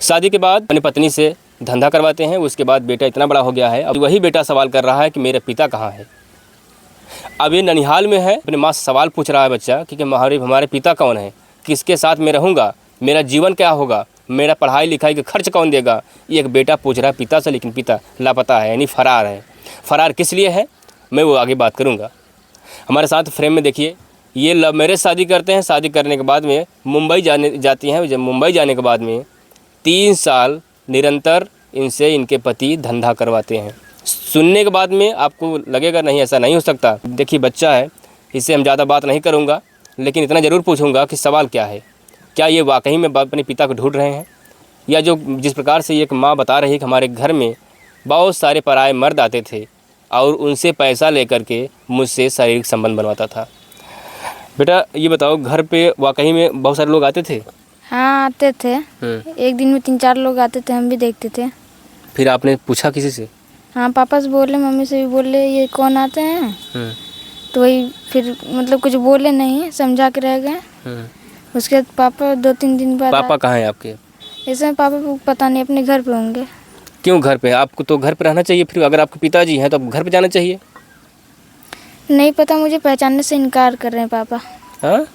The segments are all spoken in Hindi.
शादी के बाद अपनी पत्नी से धंधा करवाते हैं। उसके बाद बेटा इतना बड़ा हो गया है, अब वही बेटा सवाल कर रहा है कि मेरे पिता कहाँ है। अब ये ननिहाल में है, अपनी माँ से सवाल पूछ रहा है बच्चा कि हमारे पिता कौन है, किसके साथ मैं रहूँगा, मेरा जीवन क्या होगा, मेरा पढ़ाई लिखाई का खर्च कौन देगा। ये एक बेटा पूछ रहा है पिता से, लेकिन पिता लापता है, यानी फ़रार है। फ़रार किस लिए है मैं वो आगे बात करूँगा। हमारे साथ फ्रेम में देखिए, ये लव मैरिज शादी करते हैं। शादी करने के बाद में मुंबई जाती हैं। जब मुंबई जाने के बाद में 3 साल निरंतर इनसे इनके पति धंधा करवाते हैं। सुनने के बाद में आपको लगेगा नहीं ऐसा नहीं हो सकता। देखिए बच्चा है, इससे हम ज़्यादा बात नहीं करूँगा, लेकिन इतना ज़रूर पूछूँगा कि सवाल क्या है, क्या ये वाकई में अपने पिता को ढूंढ रहे हैं, या जो जिस प्रकार से एक माँ बता रही है कि हमारे घर में बहुत सारे पराए मर्द आते थे और उनसे पैसा लेकर के मुझसे शारीरिक संबंध बनवाता था। बेटा ये बताओ, घर पे वाकई में बहुत सारे लोग आते थे? हाँ आते थे। एक दिन में 3-4 लोग आते थे, हम भी देखते थे। फिर आपने पूछा किसी से? हाँ पापा से बोले, मम्मी से भी बोले ये कौन आते हैं। तो वही फिर मतलब कुछ बोले नहीं, समझा के रह गए। उसके बाद पापा 2-3 दिन बाद पापा कहाँ हैं आपके? ऐसे पापा को पता नहीं, अपने घर पे होंगे। क्यों घर पे? आपको तो घर पे रहना चाहिए। फिर अगर आपके पिताजी हैं तो आप घर पे जाना चाहिए। नहीं पता, मुझे पहचानने से इनकार कर रहे हैं पापा। हाँ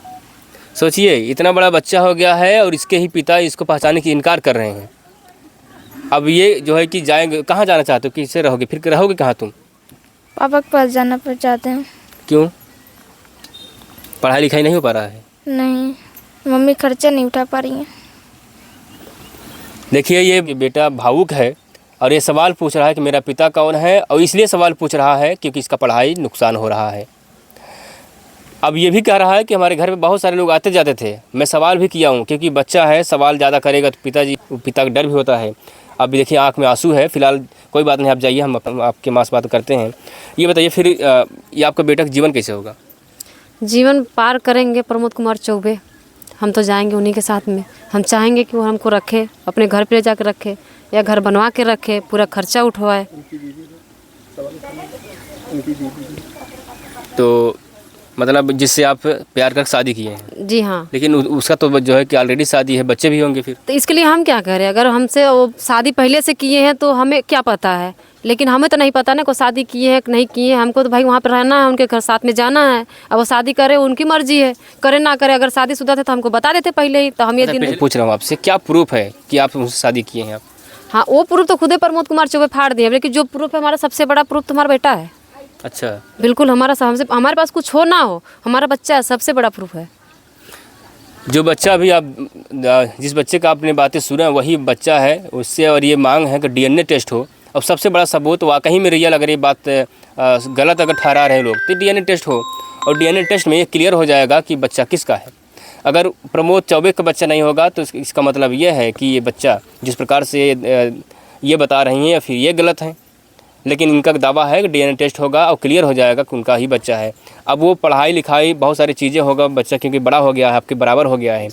सोचिए, इतना बड़ा बच्चा हो गया है और इसके ही पिता इसको पहचानने की इनकार कर रहे हैं। अब ये जो है कि जाएंगे कहाँ, जाना चाहते हो, किससे रहोगे, फिर रहोगे कहाँ तुम? पापा के पास जाना पर चाहते हैं। क्यों? पढ़ाई लिखाई नहीं हो पा रहा है? नहीं, मम्मी खर्चा नहीं उठा पा रही हैं। देखिए ये बेटा भावुक है और ये सवाल पूछ रहा है कि मेरा पिता कौन है, और इसलिए सवाल पूछ रहा है क्योंकि इसका पढ़ाई नुकसान हो रहा है। अब ये भी कह रहा है कि हमारे घर पे बहुत सारे लोग आते जाते थे। मैं सवाल भी किया हूँ, क्योंकि बच्चा है, सवाल ज़्यादा करेगा तो पिता का डर भी होता है। अब देखिए आँख में आंसू है। फिलहाल कोई बात नहीं, आप जाइए, हम आपके माँ से बात करते हैं। ये बताइए फिर ये आपका बेटा का जीवन कैसे होगा? जीवन पार करेंगे प्रमोद कुमार चौबे, हम तो जाएंगे उन्हीं के साथ में। हम चाहेंगे कि वो हमको रखे, अपने घर पे ले जाकर रखे या घर बनवा के रखे, पूरा खर्चा उठवाए। तो मतलब जिससे आप प्यार कर शादी किए हैं? जी हाँ। लेकिन उसका तो जो है कि ऑलरेडी शादी है, बच्चे भी होंगे फिर। तो इसके लिए हम क्या करें? अगर हमसे वो शादी पहले से किए हैं तो हमें क्या पता है, लेकिन हमें तो नहीं पता ना को शादी किए हैं कि नहीं किए हैं। हमको तो भाई वहाँ पर रहना है, उनके घर साथ में जाना है। अब वो शादी करे उनकी मर्जी है, करे ना करे। अगर शादीशुदा थे तो हमको बता देते पहले ही, तो हम ये दिन पूछ रहा हूँ आपसे, क्या प्रूफ है कि आप उनसे शादी किए हैं आप? हाँ वो प्रूफ तो खुदे प्रमोद कुमार चौबे फाड़ दिए, लेकिन जो प्रूफ है हमारा सबसे बड़ा प्रूफ तुम्हारा बेटा है। अच्छा, बिल्कुल हमसे हमारे पास कुछ हो ना हो, हमारा बच्चा है, सबसे बड़ा प्रूफ है। जो बच्चा अभी आप जिस बच्चे का आपने बातें सुना वही बच्चा है उससे, और ये मांग है कि डीएनए टेस्ट हो। अब सबसे बड़ा सबूत वाकई में रियल, अगर ये बात गलत अगर ठहरा रहे लोग तो डीएनए टेस्ट हो, और डीएनए टेस्ट में ये क्लियर हो जाएगा कि बच्चा किसका है। अगर प्रमोद चौबे का बच्चा नहीं होगा तो इसका मतलब ये है कि ये बच्चा जिस प्रकार से ये बता रही हैं या फिर ये गलत है, लेकिन इनका दावा है कि डीएनए टेस्ट होगा और क्लियर हो जाएगा कि उनका ही बच्चा है। अब वो पढ़ाई लिखाई बहुत सारी चीज़ें होगा, बच्चा क्योंकि बड़ा हो गया है, आपके बराबर हो गया है,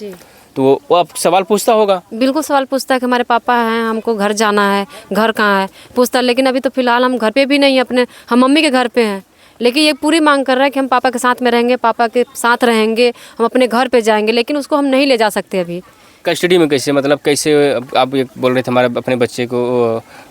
तो वो अब सवाल पूछता होगा। बिल्कुल सवाल पूछता है कि हमारे पापा हैं, हमको घर जाना है, घर कहाँ है, पूछता है। लेकिन अभी तो फिलहाल हम घर पे भी नहीं, अपने हम मम्मी के घर पे हैं। लेकिन ये पूरी मांग कर रहा है कि हम पापा के साथ में रहेंगे, पापा के साथ रहेंगे, हम अपने घर पे जाएंगे, लेकिन उसको हम नहीं ले जा सकते अभी। कस्टडी में कैसे, मतलब कैसे? आप ये बोल रहे थे हमारे अपने बच्चे को,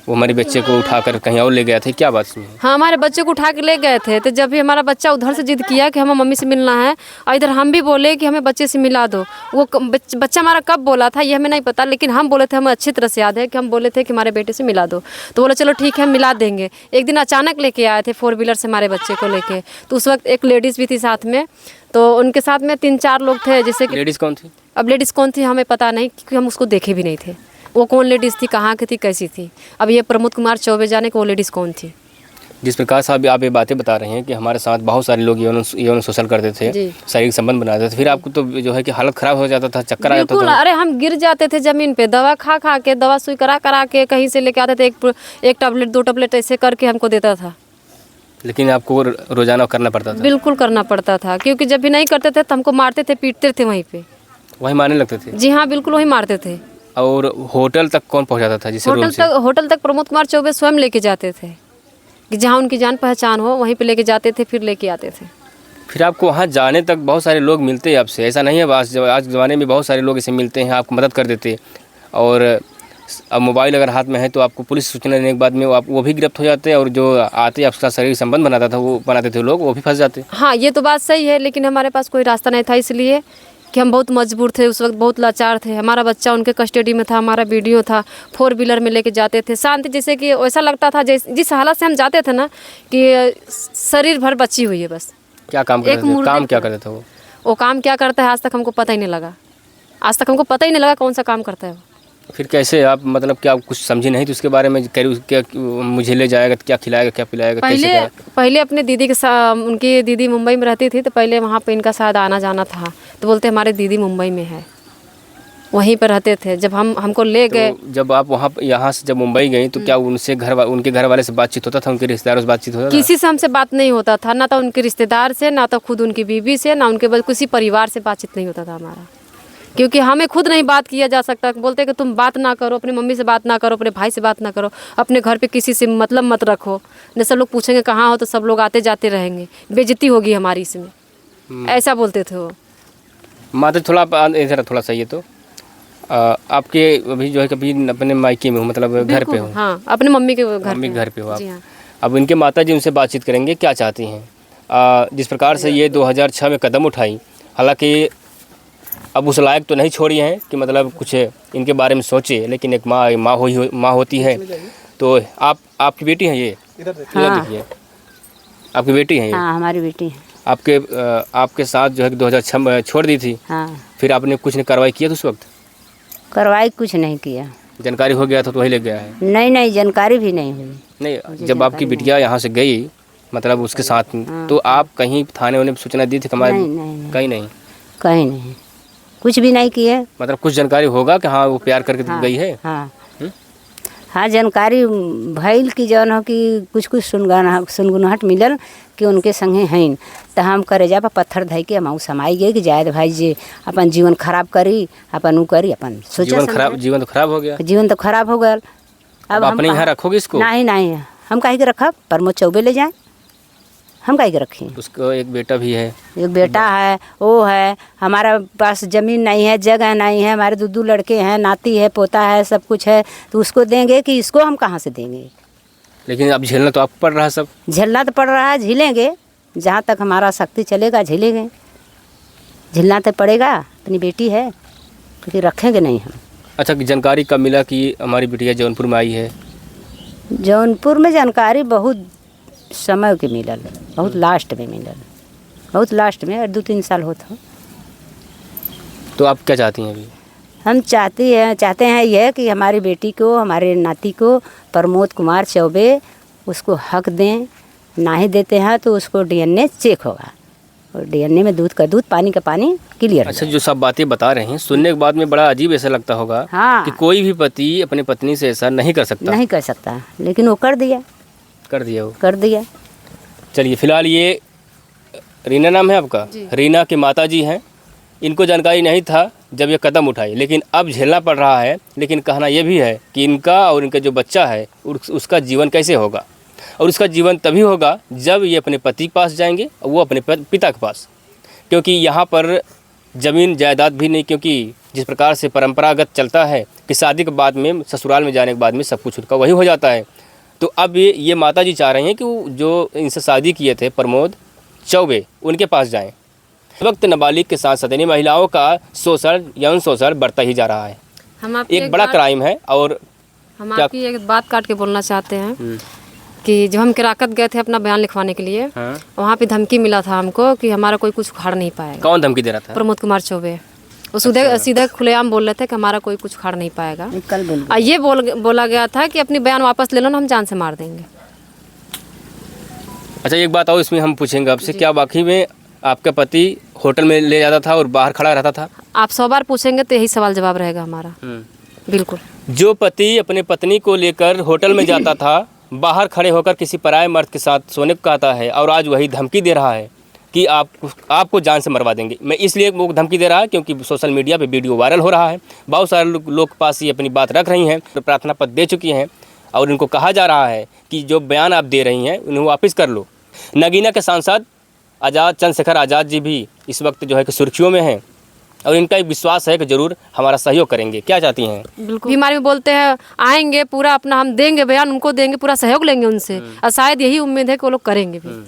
वो हमारे बच्चे को उठाकर कहीं और ले गया थे, क्या बात सुनी? हाँ हमारे बच्चे को उठा के ले गए थे। तो जब भी हमारा बच्चा उधर से जिद किया कि हमें मम्मी से मिलना है, और इधर हम भी बोले कि हमें बच्चे से मिला दो। वो बच्चा हमारा कब बोला था ये हमें नहीं पता, लेकिन हम बोले थे, हमें अच्छी तरह से याद है कि हम बोले थे कि हमारे बेटे से मिला दो। तो बोले चलो ठीक है हम मिला देंगे। एक दिन अचानक लेके आए थे 4 व्हीलर से हमारे बच्चे को लेके। तो उस वक्त एक लेडीज़ भी थी साथ में, तो उनके साथ में 3-4 लोग थे। जैसे कि लेडीज़ कौन थी? अब लेडीज़ कौन थी हमें पता नहीं, क्योंकि हम उसको देखे भी नहीं थे। वो कौन लेडीज़ थी, कहाँ की थी, कैसी थी, अब ये प्रमोद कुमार चौबे जाने को वो लेडीज़ कौन थी। जिस प्रकार से आप ये बातें बता रहे हैं कि हमारे साथ बहुत सारे लोग यौन शोषण करते थे, शारीरिक संबंध बनाते थे, फिर आपको तो जो है कि हालत ख़राब हो जाता था, चक्कर आ जाता था। अरे हम गिर जाते थे ज़मीन पे, दवा खा खा के, दवा सुई करा के कहीं से लेके आते थे। एक टैबलेट 2 टैबलेट ऐसे करके हमको देता था। लेकिन आपको रोज़ाना करना पड़ता था? बिल्कुल करना पड़ता था, क्योंकि जब भी नहीं करते थे तो हमको मारते थे, पीटते थे वहीं पे। वही मारने लगते थे? जी हाँ बिल्कुल वही मारते थे। और होटल तक कौन पहुंचाता था? जिसे होटल तक प्रमोद कुमार चौबे स्वयं लेके जाते थे, कि जहाँ उनकी जान पहचान हो वहीं पे लेके जाते थे, फिर लेके आते थे। फिर आपको वहाँ जाने तक बहुत सारे लोग मिलते हैं आपसे, ऐसा नहीं है? आज ज़माने में बहुत सारे लोग ऐसे मिलते हैं, आपको मदद कर देते, और अब मोबाइल अगर हाथ में है तो आपको पुलिस सूचना देने के बाद में वो भी गिरफ्त हो जाते हैं, और जो आते आपके साथ शारीरिक संबंध बनाते थे लोग, वो भी फंस जाते। हाँ, ये तो बात सही है, लेकिन हमारे पास कोई रास्ता नहीं था, इसलिए कि हम बहुत मजबूर थे उस वक्त, बहुत लाचार थे। हमारा बच्चा उनके कस्टडी में था, हमारा वीडियो था, 4 व्हीलर में लेके जाते थे शांति, जैसे कि ऐसा लगता था जिस हालत से हम जाते थे ना कि शरीर भर बची हुई है बस। क्या काम करते थे? काम क्या करते थे वो काम क्या करता है आज तक हमको पता ही नहीं लगा, आज तक हमको पता ही नहीं लगा कौन सा काम करता है वो। फिर कैसे आप, मतलब क्या कुछ समझी नहीं तो उसके बारे में क्या मुझे ले जाएगा, क्या खिलाएगा, क्या पिलाएगा, कैसे क्या? पहले अपने दीदी के साथ, उनकी दीदी मुंबई में रहती थी, तो पहले वहाँ पे इनका शायद आना जाना था, तो बोलते हमारे दीदी मुंबई में है, वहीं पर रहते थे। जब हमको ले गए, तो जब आप वहाँ यहाँ से जब मुंबई गई तो क्या उनसे उनके घर वाले से बातचीत होता था, उनके रिश्तेदारों से बातचीत होता था? किसी से हमसे बात नहीं होता था, ना तो उनके रिश्तेदार से, ना तो खुद उनकी बीवी से, ना उनके किसी परिवार से बातचीत नहीं होता था हमारा, क्योंकि हमें खुद नहीं बात किया जा सकता। बोलते कि तुम बात ना करो, अपनी मम्मी से बात ना करो, अपने भाई से बात ना करो, अपने घर पे किसी से मतलब मत रखो, नहीं सब लोग पूछेंगे कहाँ हो, तो सब लोग आते जाते रहेंगे, बेइज्जती होगी हमारी इसमें, ऐसा बोलते थे वो। माता थोड़ा इधर थोड़ा सही है तो आपके अभी जो है कभी अपने मायके में हो, मतलब घर पे हो? हाँ, अपने मम्मी के घर पे हो आप। जी हाँ। अब इनके माता जी उनसे बातचीत करेंगे, क्या चाहती हैं? जिस प्रकार से ये 2006 में कदम उठाई, हालांकि अब उस लायक तो नहीं छोड़ी हैं कि मतलब कुछ इनके बारे में सोचे, लेकिन एक माँ होती है। तो आपकी बेटी हैं ये? हाँ। देखिए, आपकी बेटी हैं ये? हाँ, हमारी बेटी है। आपके साथ जो है 2006 में छोड़ दी थी, हाँ, फिर आपने कुछ नहीं कार्रवाई किया था उस वक्त? कार्रवाई कुछ नहीं किया। जानकारी हो गया था तो वही ले गया है? नहीं, जानकारी भी नहीं हुई। नहीं, जब आपकी बिटिया यहाँ से गई, मतलब उसके साथ, तो आप कहीं थाने होने सूचना दी थी? नहीं, कहीं नहीं? कहीं नहीं, कुछ भी नहीं किए। मतलब कुछ जानकारी होगा कि हाँ वो प्यार करके गई है? हाँ, हाँ, जानकारी भइल की जौन हो कि कुछ सुनगुनाहट मिलल कि उनके संगे हैं, तो हम करेजा पर पत्थर धइ के हम समाई गए कि जायद भाई जी अपन जीवन खराब करी, अपन ऊ करी, अपन सोचा जीवन तो खराब हो गया। जीवन तो खराब हो गया। अब अपने यहाँ रखोगे इसको? नहीं, हम काहे के रखब? प्रमोद चौबे ले जाए, हम काहे के रखें? उसको एक बेटा भी है? एक बेटा है, वो है। हमारा पास ज़मीन नहीं है, जगह नहीं है, हमारे 2 लड़के हैं, नाती है, पोता है, सब कुछ है, तो उसको देंगे कि इसको हम कहाँ से देंगे? लेकिन अब झेलना तो आपको पड़ रहा है सब। झेलना तो पड़ रहा है, झेलेंगे जहाँ तक हमारा शक्ति चलेगा, झेलेंगे, झेलना तो पड़ेगा। अपनी बेटी है, क्योंकि रखेंगे नहीं हम। अच्छा, जानकारी कब मिला कि हमारी बिटिया जौनपुर में आई है? जौनपुर में जानकारी बहुत समय के मिलल, बहुत लास्ट में मिलल, बहुत लास्ट में, 2-3 साल होता। तो आप क्या चाहती हैं अभी? हम चाहते हैं यह कि हमारी बेटी को, हमारे नाती को प्रमोद कुमार चौबे उसको हक दें। ना ही देते हैं तो उसको डीएनए चेक होगा, और डीएनए में दूध का दूध, पानी का पानी क्लियर। अच्छा, जो सब बातें बता रहे हैं, सुनने के बाद में बड़ा अजीब ऐसा लगता होगा। हाँ, कि कोई भी पति अपनी पत्नी से ऐसा नहीं कर सकता। लेकिन वो कर दिया। चलिए, फिलहाल ये रीना नाम है आपका? रीना के माता जी हैं। इनको जानकारी नहीं था जब ये कदम उठाई, लेकिन अब झेलना पड़ रहा है। लेकिन कहना यह भी है कि इनका और इनका जो बच्चा है उसका जीवन कैसे होगा, और उसका जीवन तभी होगा जब ये अपने पति के पास जाएंगे और वो अपने पिता के पास, क्योंकि यहाँ पर ज़मीन जायदाद भी नहीं, क्योंकि जिस प्रकार से परंपरागत चलता है कि शादी के बाद में, ससुराल में जाने के बाद में सब कुछ उनका वही हो जाता है। तो अब ये माता जी चाह रही हैं कि वो जो इनसे शादी किए थे प्रमोद चौबे, उनके पास जाएं। इस वक्त नाबालिग के साथ सदैनी महिलाओं का यौन शोषण बढ़ता ही जा रहा है। हम एक बड़ा क्राइम है। और हम आपकी एक बात काट के बोलना चाहते हैं कि जब हम किराकत गए थे अपना बयान लिखवाने के लिए, वहाँ पे धमकी मिला था हमको कि हमारा कोई कुछ उखाड़ नहीं पाएगा। कौन धमकी दे रहा था? प्रमोद कुमार चौबे। वो सीधे खुलेआम बोल रहे थे कि हमारा कोई कुछ उखाड़ नहीं पाएगा। कल ये बोला गया था कि अपनी बयान वापस ले लो ना, हम जान से मार देंगे। अच्छा, एक बात और इसमें हम पूछेंगे आपसे, क्या वाकई में आपका पति होटल में ले जाता था और बाहर खड़ा रहता था? आप 100 बार पूछेंगे तो यही सवाल जवाब रहेगा हमारा। बिल्कुल। जो पति अपने पत्नी को लेकर होटल में जाता था, बाहर खड़े होकर किसी पराये मर्द के साथ सोने को कहता है, और आज वही धमकी दे रहा है कि आपको जान से मरवा देंगे। मैं इसलिए वो धमकी दे रहा है क्योंकि सोशल मीडिया पे वीडियो वायरल हो रहा है। बहुत सारे लोग पास ही अपनी बात रख रही हैं, प्रार्थना पत्र दे चुकी हैं, और इनको कहा जा रहा है कि जो बयान आप दे रही हैं उन्हें वापस कर लो। नगीना के सांसद चंद्रशेखर आज़ाद जी भी इस वक्त जो है कि सुर्खियों में हैं। और इनका एक विश्वास है कि ज़रूर हमारा सहयोग करेंगे। क्या चाहती हैं? बिल्कुल बीमारी में बोलते हैं आएंगे, पूरा अपना हम देंगे बयान, उनको देंगे, पूरा सहयोग लेंगे उनसे, और शायद यही उम्मीद है कि वो लोग करेंगे भी।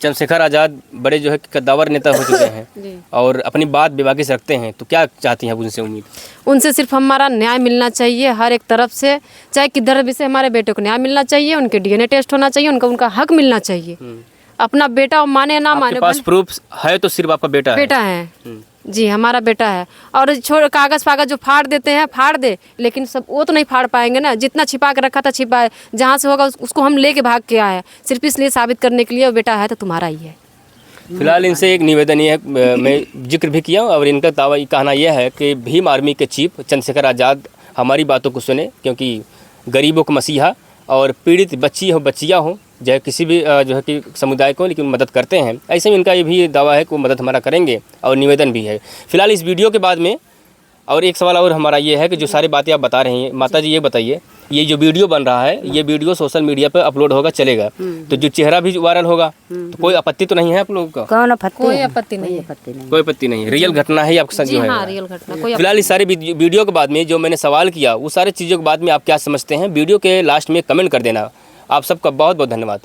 चंद्रशेखर आज़ाद बड़े जो है कद्दावर नेता हो चुके हैं और अपनी बात बेबाकी से रखते हैं, तो क्या चाहती हैं उनसे? उम्मीद उनसे सिर्फ हमारा न्याय मिलना चाहिए हर एक तरफ से, चाहे किधर भी से हमारे बेटे को न्याय मिलना चाहिए, उनके डीएनए टेस्ट होना चाहिए, उनका हक मिलना चाहिए। अपना बेटा माने ना माने, आपके पास प्रूफ है तो सिर्फ आपका बेटा है जी, हमारा बेटा है। और कागज फागज जो फाड़ देते हैं फाड़ दे, लेकिन सब वो तो नहीं फाड़ पाएंगे ना, जितना छिपा के रखा था छिपा, जहाँ से होगा उसको हम लेके भाग के आए, सिर्फ इसलिए साबित करने के लिए वो बेटा है तो तुम्हारा ही है। फिलहाल इनसे एक निवेदन ये है, मैं जिक्र भी किया और इनका दावा कहना यह है कि भीम आर्मी के चीफ चंद्रशेखर आज़ाद हमारी बातों को सुने, क्योंकि गरीबों का मसीहा और पीड़ित बच्ची हो बच्चियाँ हों, चाहे किसी भी जो है कि समुदाय को, लेकिन मदद करते हैं। ऐसे में इनका ये भी दावा है कि वो मदद हमारा करेंगे और निवेदन भी है। फिलहाल इस वीडियो के बाद में और एक सवाल और हमारा ये है कि जो सारी बातें आप बता रही हैं, माता जी ये बताइए, ये जो वीडियो बन रहा है, ये वीडियो सोशल मीडिया पर अपलोड होगा, चलेगा, तो जो चेहरा भी वायरल होगा, तो कोई आपत्ति तो नहीं है आप लोगों का? कौन आपत्ति? कोई आपत्ति नहीं है। कोई आपत्ति नहीं है, रियल घटना है आपके साथ जो है। हाँ, रियल घटना। कोई फिलहाल इस सारे वीडियो के बाद में जो मैंने सवाल किया, वो सारी चीज़ों के बाद में आप क्या समझते हैं, वीडियो के लास्ट में कमेंट कर देना। आप सबका बहुत बहुत धन्यवाद।